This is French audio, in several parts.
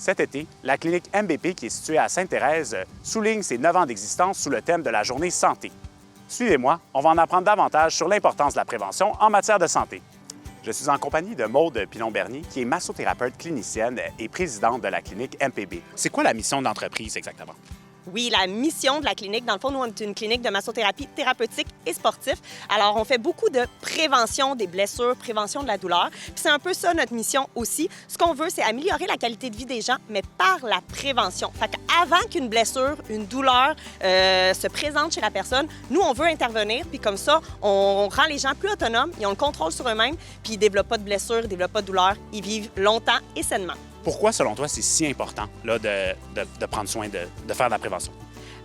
Cet été, la clinique MBP, qui est située à Sainte-Thérèse, souligne ses 9 ans d'existence sous le thème de la Journée santé. Suivez-moi, on va en apprendre davantage sur l'importance de la prévention en matière de santé. Je suis en compagnie de Maude Pilon-Bernier, qui est massothérapeute clinicienne et présidente de la clinique MPB. C'est quoi la mission d'entreprise exactement? Oui, la mission de la clinique, dans le fond, nous, on est une clinique de massothérapie thérapeutique et sportif. Alors, on fait beaucoup de prévention des blessures, prévention de la douleur. Puis c'est un peu ça notre mission aussi. Ce qu'on veut, c'est améliorer la qualité de vie des gens, mais par la prévention. Fait qu'avant qu'une blessure, une douleur se présente chez la personne, nous, on veut intervenir. Puis comme ça, on rend les gens plus autonomes, ils ont le contrôle sur eux-mêmes, puis ils ne développent pas de blessures, ils ne développent pas de douleur. Ils vivent longtemps et sainement. Pourquoi, selon toi, c'est si important là, de prendre soin de faire de la prévention?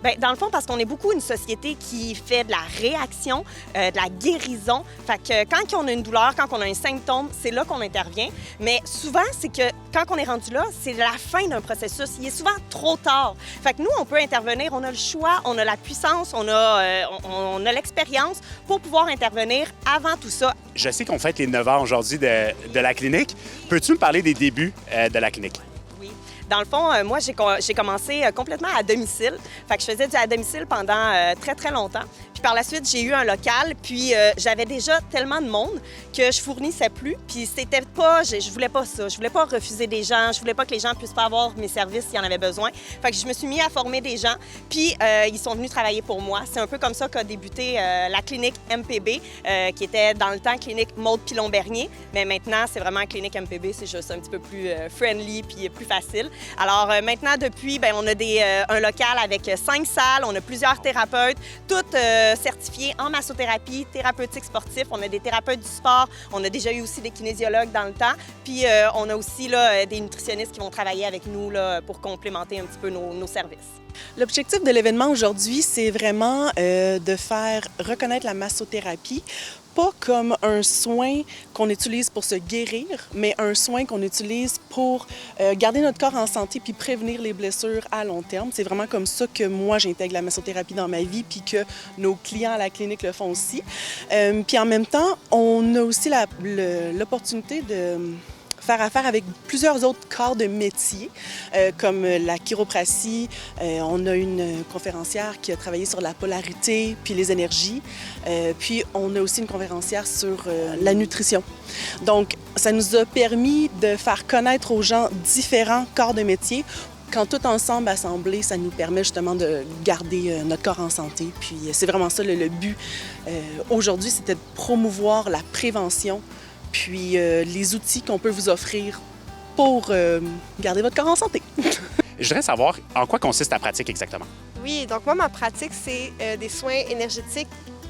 Bien, dans le fond, parce qu'on est beaucoup une société qui fait de la réaction, de la guérison. Fait que quand on a une douleur, quand on a un symptôme, c'est là qu'on intervient. Mais souvent, c'est que quand on est rendu là, c'est la fin d'un processus. Il est souvent trop tard. Fait que nous, on peut intervenir, on a le choix, on a la puissance, on a l'expérience pour pouvoir intervenir avant tout ça. Je sais qu'on fête les 9 ans aujourd'hui de la clinique. Peux-tu me parler des débuts de la clinique? Dans le fond, moi, j'ai commencé complètement à domicile. Fait que je faisais du à domicile pendant très, très longtemps. Puis par la suite, j'ai eu un local. Puis j'avais déjà tellement de monde que je fournissais plus. Puis c'était pas... Je voulais pas ça. Je voulais pas refuser des gens. Je voulais pas que les gens puissent pas avoir mes services s'ils en avaient besoin. Fait que je me suis mis à former des gens. Puis ils sont venus travailler pour moi. C'est un peu comme ça qu'a débuté la clinique MPB, qui était dans le temps clinique Maude Pilon-Bernier. Mais maintenant, c'est vraiment clinique MPB. C'est juste un petit peu plus friendly puis plus facile. Alors maintenant, depuis, bien, on a un local avec 5 salles, on a plusieurs thérapeutes, toutes certifiées en massothérapie, thérapeutique sportif. On a des thérapeutes du sport, on a déjà eu aussi des kinésiologues dans le temps, puis on a aussi là, des nutritionnistes qui vont travailler avec nous là, pour complémenter un petit peu nos services. L'objectif de l'événement aujourd'hui, c'est vraiment de faire reconnaître la massothérapie, pas comme un soin qu'on utilise pour se guérir, mais un soin qu'on utilise pour garder notre corps en santé puis prévenir les blessures à long terme. C'est vraiment comme ça que moi, j'intègre la massothérapie dans ma vie puis que nos clients à la clinique le font aussi. Puis en même temps, on a aussi l'opportunité de faire affaire avec plusieurs autres corps de métier, comme la chiropratie. On a une conférencière qui a travaillé sur la polarité puis les énergies. Puis on a aussi une conférencière sur la nutrition. Donc, ça nous a permis de faire connaître aux gens différents corps de métier. Quand tout ensemble assemblé, ça nous permet justement de garder notre corps en santé. Puis c'est vraiment ça le but. Aujourd'hui, c'était de promouvoir la prévention puis les outils qu'on peut vous offrir pour garder votre corps en santé. Je voudrais savoir en quoi consiste ta pratique exactement. Oui, donc moi, ma pratique, c'est des soins énergétiques,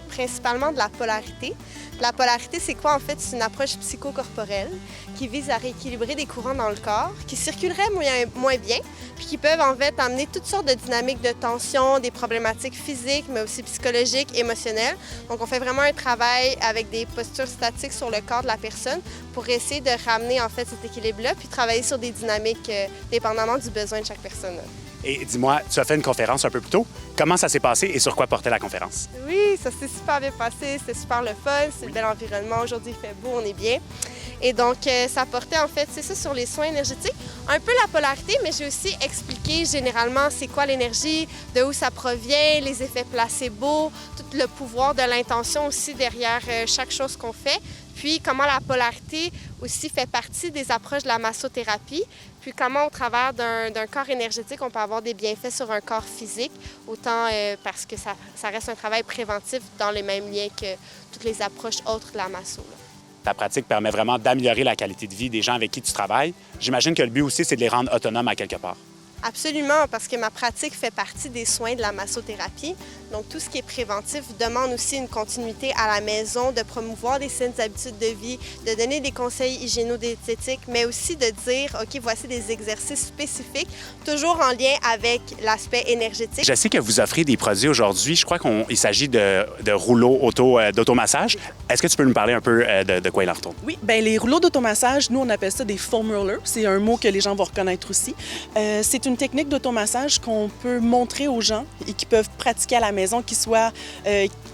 principalement de la polarité. La polarité, c'est quoi en fait? C'est une approche psychocorporelle qui vise à rééquilibrer des courants dans le corps qui circuleraient moins bien, puis qui peuvent en fait amener toutes sortes de dynamiques de tension, des problématiques physiques, mais aussi psychologiques, émotionnelles. Donc on fait vraiment un travail avec des postures statiques sur le corps de la personne pour essayer de ramener en fait cet équilibre-là, puis travailler sur des dynamiques dépendamment du besoin de chaque personne. Et dis-moi, tu as fait une conférence un peu plus tôt. Comment ça s'est passé et sur quoi portait la conférence? Oui, ça s'est super bien passé. C'était super le fun. C'est le bel environnement. Aujourd'hui, il fait beau, on est bien. Et donc, ça portait en fait, c'est ça, sur les soins énergétiques. Un peu la polarité, mais j'ai aussi expliqué généralement c'est quoi l'énergie, de où ça provient, les effets placebo, tout le pouvoir de l'intention aussi derrière chaque chose qu'on fait. Puis comment la polarité aussi fait partie des approches de la massothérapie. Puis comment au travers d'un corps énergétique, on peut avoir des bienfaits sur un corps physique, autant parce que ça reste un travail préventif dans les mêmes liens que toutes les approches autres de la masso. Là. Ta pratique permet vraiment d'améliorer la qualité de vie des gens avec qui tu travailles. J'imagine que le but aussi, c'est de les rendre autonomes à quelque part. Absolument, parce que ma pratique fait partie des soins de la massothérapie. Donc, tout ce qui est préventif demande aussi une continuité à la maison, de promouvoir des saines habitudes de vie, de donner des conseils hygiéno-diététiques, mais aussi de dire, OK, voici des exercices spécifiques, toujours en lien avec l'aspect énergétique. Je sais que vous offrez des produits aujourd'hui. Je crois qu'il s'agit de rouleaux d'automassage. Est-ce que tu peux nous parler un peu de quoi il en retourne? Oui, bien, les rouleaux d'automassage, nous, on appelle ça des foam rollers. C'est un mot que les gens vont reconnaître aussi. C'est une une technique d'automassage qu'on peut montrer aux gens et qui peuvent pratiquer à la maison, qu'ils soient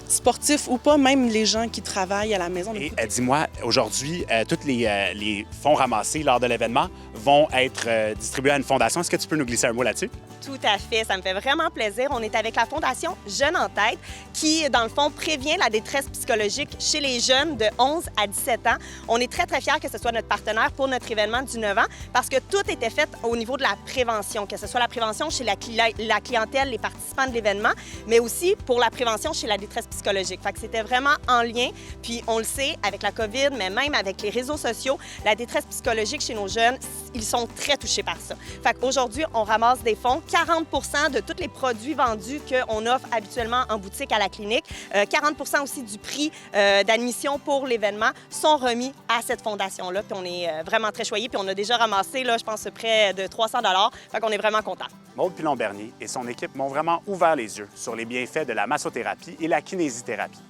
sportifs ou pas, même les gens qui travaillent à la maison. Et dis-moi, aujourd'hui, tous les fonds ramassés lors de l'événement vont être distribués à une fondation. Est-ce que tu peux nous glisser un mot là-dessus? Tout à fait, ça me fait vraiment plaisir. On est avec la Fondation Jeunes en tête qui, dans le fond, prévient la détresse psychologique chez les jeunes de 11 à 17 ans. On est très, très fiers que ce soit notre partenaire pour notre événement du 9 ans parce que tout était fait au niveau de la prévention, que ce soit la prévention chez la clientèle, les participants de l'événement, mais aussi pour la prévention chez la détresse psychologique. Fait que c'était vraiment en lien. Puis on le sait, avec la COVID, mais même avec les réseaux sociaux, la détresse psychologique chez nos jeunes, ils sont très touchés par ça. Fait qu'aujourd'hui, on ramasse des fonds. 40 de tous les produits vendus qu'on offre habituellement en boutique à la clinique, 40 aussi du prix d'admission pour l'événement sont remis à cette fondation-là. Puis on est vraiment très choyés. Puis on a déjà ramassé, là, je pense, près de 300 $. Fait qu'on est vraiment contents. Maude Pilon-Bernier et son équipe m'ont vraiment ouvert les yeux sur les bienfaits de la massothérapie et la kinésithérapie.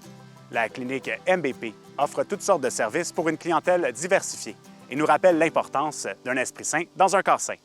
La clinique MBP offre toutes sortes de services pour une clientèle diversifiée et nous rappelle l'importance d'un esprit sain dans un corps sain.